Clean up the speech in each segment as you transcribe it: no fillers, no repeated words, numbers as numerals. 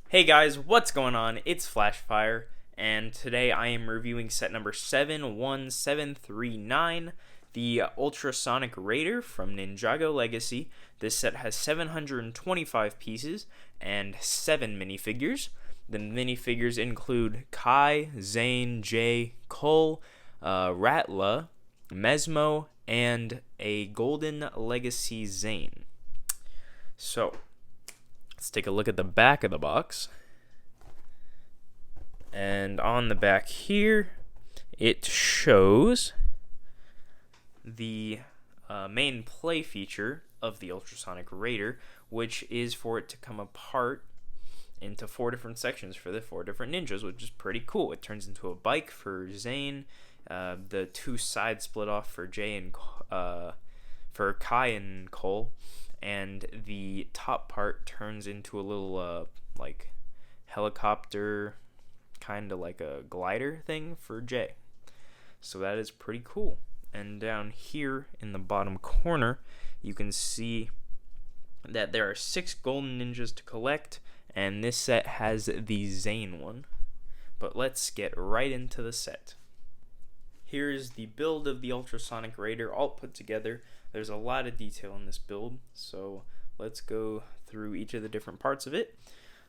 Hey guys, what's going on? It's Flashfire, and today I am reviewing set number 71739, the Ultrasonic Raider from Ninjago Legacy. This set has 725 pieces and 7 minifigures. The minifigures include Kai, Zane, Jay, Cole, Ratla, Mesmo, and a Golden Legacy Zane. So, let's take a look at the back of the box. And on the back here, it shows the main play feature of the Ultrasonic Raider, which is for it to come apart into 4 different sections for the 4 different ninjas, which is pretty cool. It turns into a bike for Zane, the 2 sides split off for Jay and for Kai and Cole, and the top part turns into a little like helicopter, kind of like a glider thing for Jay. So that is pretty cool. And down here in the bottom corner, you can see that there are 6 golden ninjas to collect, and this set has the Zane one. But let's get right into the set. Here is the build of the Ultrasonic Raider all put together. There's a lot of detail in this build, so let's go through each of the different parts of it.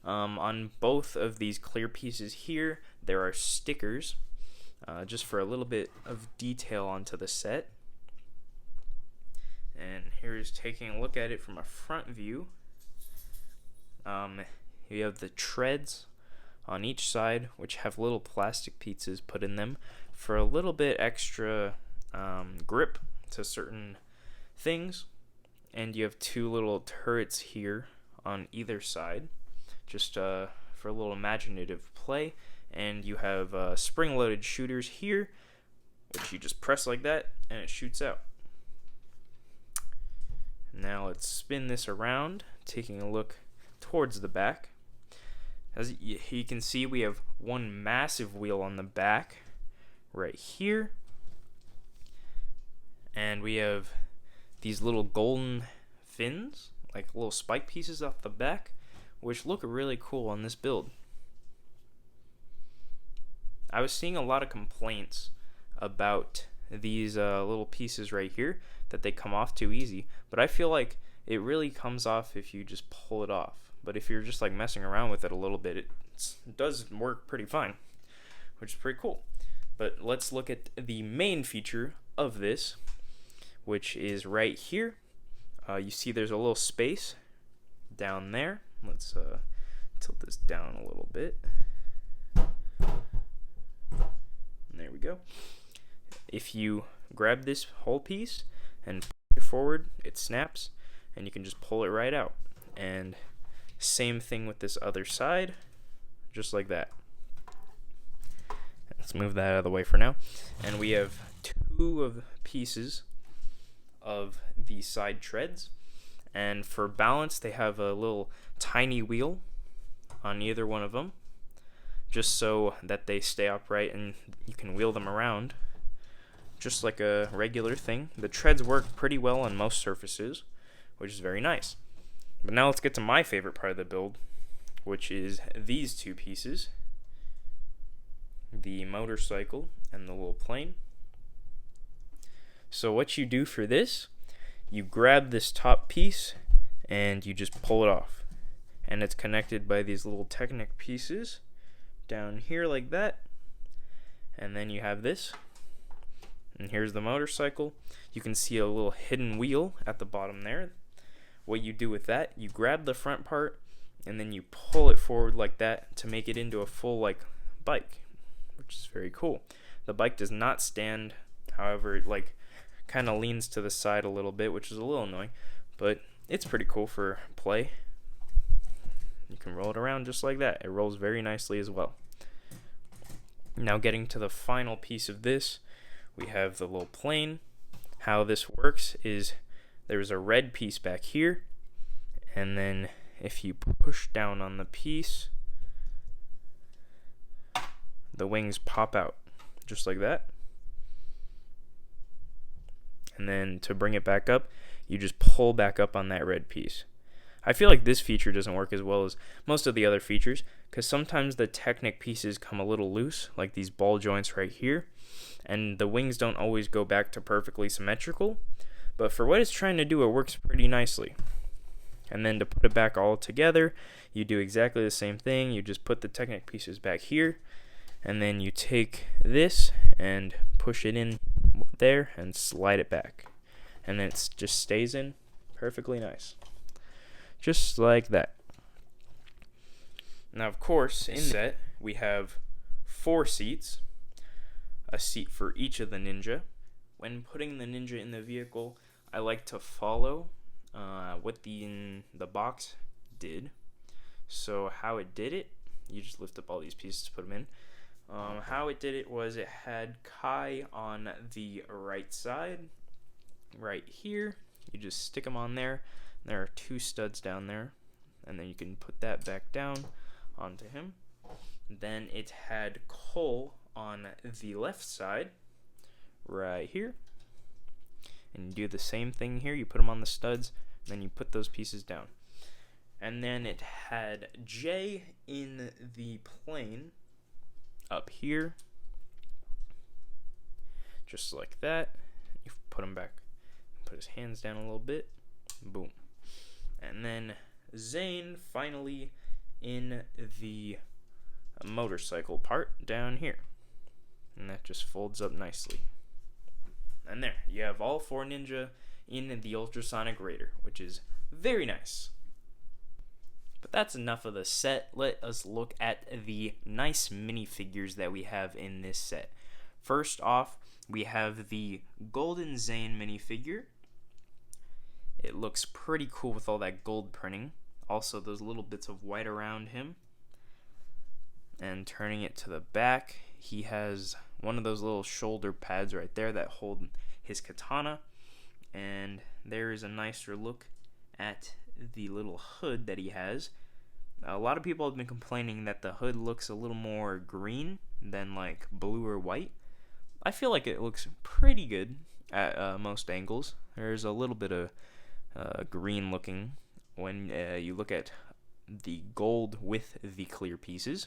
On both of these clear pieces here, there are stickers, just for a little bit of detail onto the set. And here's taking a look at it from a front view. You have the treads on each side, which have little plastic pieces put in them for a little bit extra grip to certain things. And you have 2 little turrets here on either side, just for a little imaginative play. And you have spring-loaded shooters here, which you just press like that and it shoots out. Now let's spin this around, taking a look towards the back. As you can see, we have one massive wheel on the back right here, and we have these little golden fins, like little spike pieces off the back, which look really cool on this build. I was seeing a lot of complaints about these little pieces right here, that they come off too easy, but I feel like it really comes off if you just pull it off. But if you're just like messing around with it a little bit, it does work pretty fine, which is pretty cool. But let's look at the main feature of this, which is right here. You see there's a little space down there. Let's tilt this down a little bit. And there we go. If you grab this whole piece and push it forward, it snaps, and you can just pull it right out. And same thing with this other side, just like that. Let's move that out of the way for now. And we have 2 of pieces of the side treads, and for balance they have a little tiny wheel on either one of them, just so that they stay upright and you can wheel them around just like a regular thing. The treads work pretty well on most surfaces, which is very nice. But now let's get to my favorite part of the build, which is these 2 pieces, the motorcycle and the little plane. So what you do for this, you grab this top piece and you just pull it off, and it's connected by these little Technic pieces down here like that. And then you have this, and here's the motorcycle. You can see a little hidden wheel at the bottom there. What you do with that, you grab the front part and then you pull it forward like that to make it into a full like bike, which is very cool. The bike does not stand, however, it like kind of leans to the side a little bit, which is a little annoying, but it's pretty cool for play. You can roll it around just like that. It rolls very nicely as well. Now getting to the final piece of this, we have the little plane. How this works is there's a red piece back here, and then if you push down on the piece, the wings pop out just like that. And then to bring it back up, you just pull back up on that red piece. I feel like this feature doesn't work as well as most of the other features because sometimes the Technic pieces come a little loose, like these ball joints right here, and the wings don't always go back to perfectly symmetrical, but for what it's trying to do, it works pretty nicely. And then to put it back all together, you do exactly the same thing. You just put the Technic pieces back here, and then you take this and push it in there and slide it back. And then it just stays in perfectly nice. Just like that. Now, of course, in the set, we have 4 seats, a seat for each of the Ninja. When putting the Ninja in the vehicle, I like to follow what the box did. So how it did it, you just lift up all these pieces to put them in. How it did it was it had Kai on the right side, right here. You just stick them on there. There are 2 studs down there, and then you can put that back down onto him. Then it had Cole on the left side, right here. And you do the same thing here. You put them on the studs, and then you put those pieces down. And then it had Jay in the plane up here, just like that. You put him back, put his hands down a little bit, boom. And then Zane finally in the motorcycle part down here, and that just folds up nicely. And there you have all 4 Ninja in the Ultrasonic Raider, which is very nice. But that's enough of the set. Let us look at the nice minifigures that we have in this set. First off, we have the Golden Zane minifigure. It looks pretty cool with all that gold printing. Also, those little bits of white around him. And turning it to the back, he has one of those little shoulder pads right there that hold his katana. And there is a nicer look at the little hood that he has. A lot of people have been complaining that the hood looks a little more green than like blue or white. I feel like it looks pretty good at most angles. There's a little bit of green looking when you look at the gold with the clear pieces.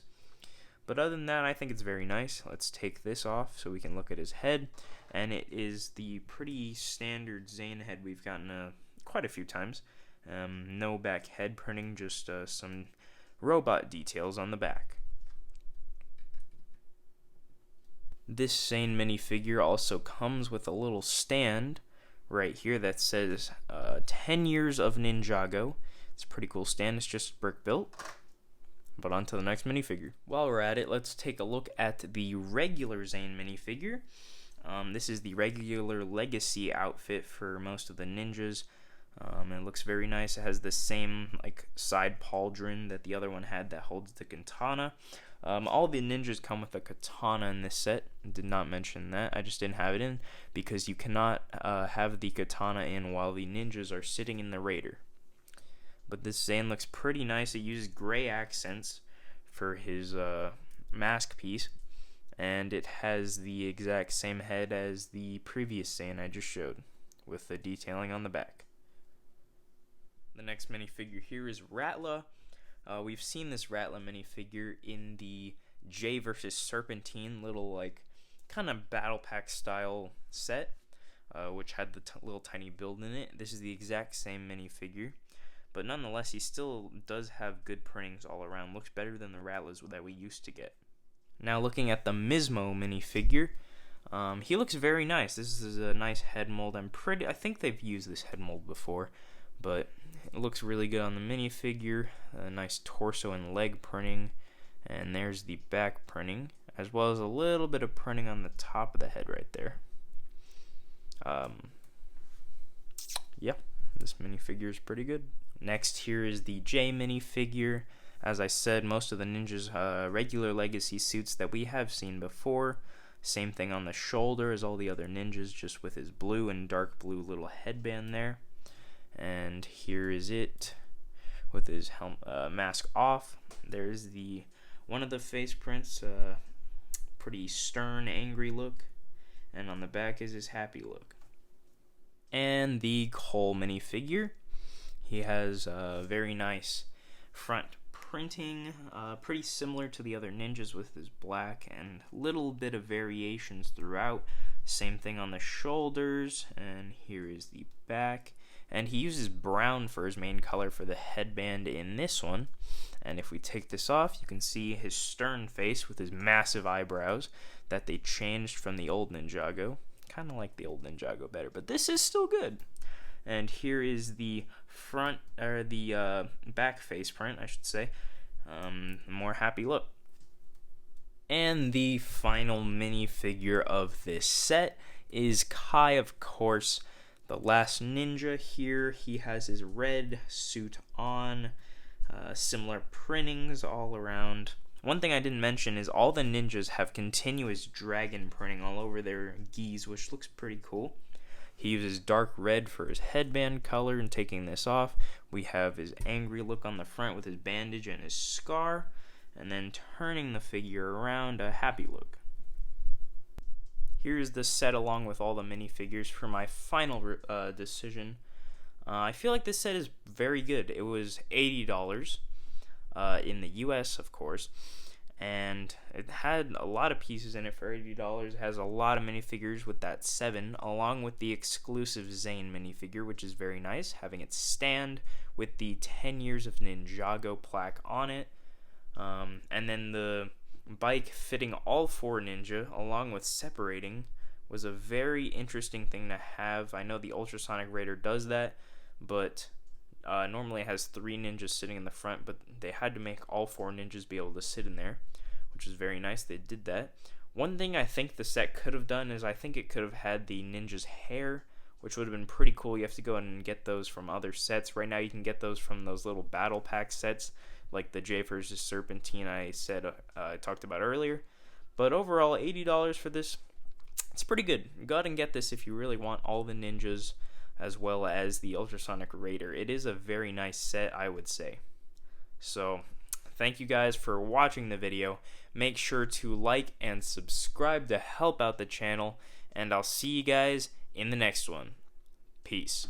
But other than that, I think it's very nice. Let's take this off so we can look at his head. And it is the pretty standard Zane head we've gotten quite a few times. No back head printing, just some robot details on the back. This Zane minifigure also comes with a little stand right here that says 10 years of Ninjago. It's a pretty cool stand. It's just brick built. But on to the next minifigure. While we're at it, let's take a look at the regular Zane minifigure. This is the regular Legacy outfit for most of the ninjas. It looks very nice. It has the same like side pauldron that the other one had that holds the katana. All the ninjas come with a katana in this set. Did not mention that. I just didn't have it in because you cannot have the katana in while the ninjas are sitting in the Raider. But this Zane looks pretty nice. It uses gray accents for his mask piece. And it has the exact same head as the previous Zane I just showed, with the detailing on the back. The next minifigure here is Ratla. We've seen this Ratla minifigure in the Jay vs. Serpentine little like kind of battle pack style set, which had the little tiny build in it. This is the exact same minifigure, but nonetheless he still does have good printings all around. Looks better than the Ratlas that we used to get. Now looking at the Mismo minifigure, he looks very nice. This is a nice head mold. I think they've used this head mold before, but it looks really good on the minifigure. A nice torso and leg printing, and there's the back printing, as well as a little bit of printing on the top of the head right there. Yep, this minifigure is pretty good. Next here is the Jay minifigure. As I said, most of the ninjas regular Legacy suits that we have seen before. Same thing on the shoulder as all the other ninjas, just with his blue and dark blue little headband there. And here is it with his mask off. There's one of the face prints, pretty stern, angry look, and on the back is his happy look. And the Cole minifigure. He has a very nice front printing, pretty similar to the other ninjas with his black and little bit of variations throughout. Same thing on the shoulders, and here is the back. And he uses brown for his main color for the headband in this one. And if we take this off, you can see his stern face with his massive eyebrows that they changed from the old Ninjago. Kind of like the old Ninjago better, but this is still good. And here is the front, or the back face print, I should say. More happy look. And the final minifigure of this set is Kai, of course, the last ninja here. He has his red suit on, similar printings all around. One thing I didn't mention is all the ninjas have continuous dragon printing all over their gis, which looks pretty cool. He uses dark red for his headband color, and taking this off, we have his angry look on the front with his bandage and his scar, and then turning the figure around, a happy look. Here's the set along with all the minifigures for my final decision. I feel like this set is very good. It was $80 in the US, of course, and it had a lot of pieces in it for $80. It has a lot of minifigures with that 7, along with the exclusive Zane minifigure, which is very nice, having it stand with the 10 years of Ninjago plaque on it. And then the bike fitting all 4 ninja, along with separating, was a very interesting thing to have. I know the Ultrasonic Raider does that, but normally it has 3 ninjas sitting in the front, but they had to make all 4 ninjas be able to sit in there, which is very nice. They did that. One thing I think the set could have done is I think it could have had the ninja's hair, which would have been pretty cool. You have to go and get those from other sets. Right now you can get those from those little battle pack sets, like the J vs. Serpentine I talked about earlier. But overall, $80 for this, it's pretty good. Go ahead and get this if you really want all the ninjas, as well as the Ultrasonic Raider. It is a very nice set, I would say. So, thank you guys for watching the video. Make sure to like and subscribe to help out the channel, and I'll see you guys in the next one. Peace.